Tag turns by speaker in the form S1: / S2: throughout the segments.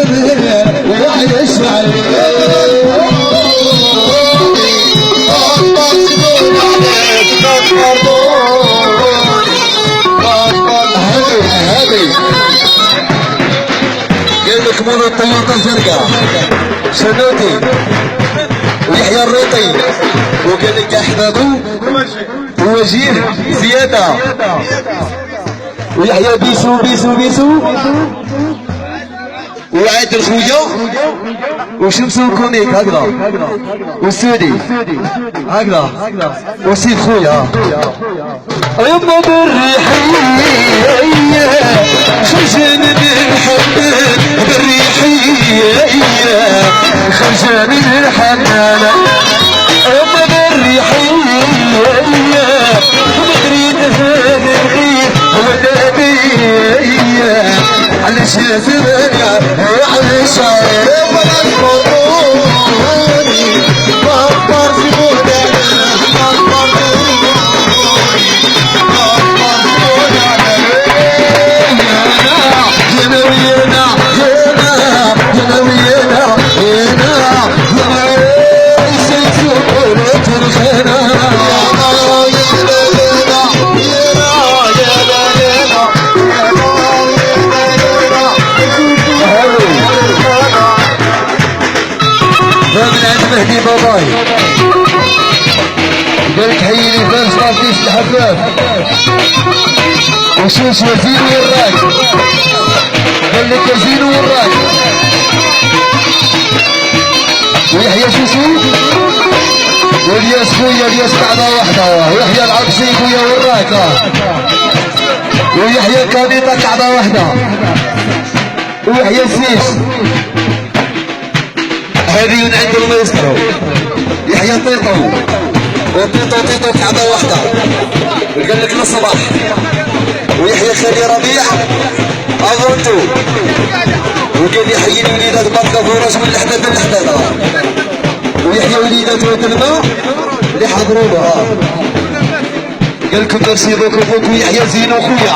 S1: زمان وعيش قال لك مولى الطيارة الزرقاء شنوتي ويحيى الريطي وقال لك احمد ووجيه زيادة ويحيى بيسو بيسو بيسو وعادل خويا وشمس وكونيك هكذا والسودي هكذا وسيف خويا يما بالريحية خرجان بالحنان بالريحية خرجان بالحنان يما بالريحية مدريد هذا الغير ودابية على شازمانيا وعلى شعيب الفضوني بابار في بودانا بابار في مهدي باباي قالك هيلي فاس طافيس الحفاف وشوش وزين وراك قالك وزين وراك ويحيى شوشو والياس خويا الياس قعدة واحدة ويحيى العبسي خويا وراك ويحيى كانيطة قعدة واحدة ويحيى السيس هذه من عند المايسترو يحيى طيطو وطيطو طيطو كعبة واحدة قال لك للصباح ويحيى خالي ربيع أغنتو وقال لي حيي وليدات بركة فراش من الحداد للحداد ويحيى وليدات وتلمى اللي حضروها قال لكم ميرسي بوكو بوكو يحيى زينو خويا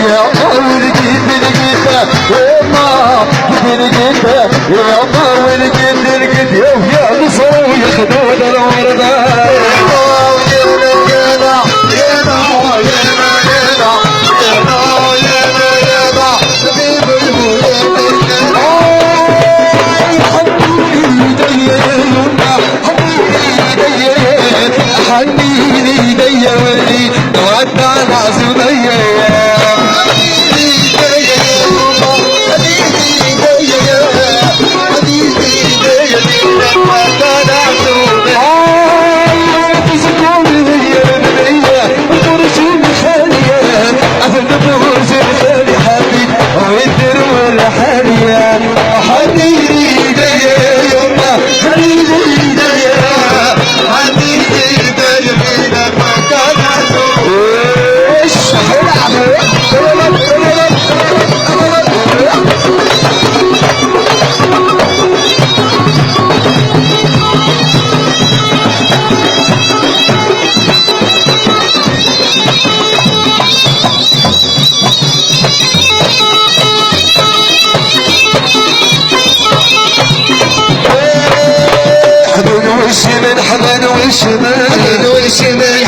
S1: يا ولدي بنجيبه وما بنجيبه يا ما ولدي بنجيبه يا نصر يا خدود الورده حنيني ايديا ولي نودع العزوميه حمد والشمال حمد والشمال حمد والشمال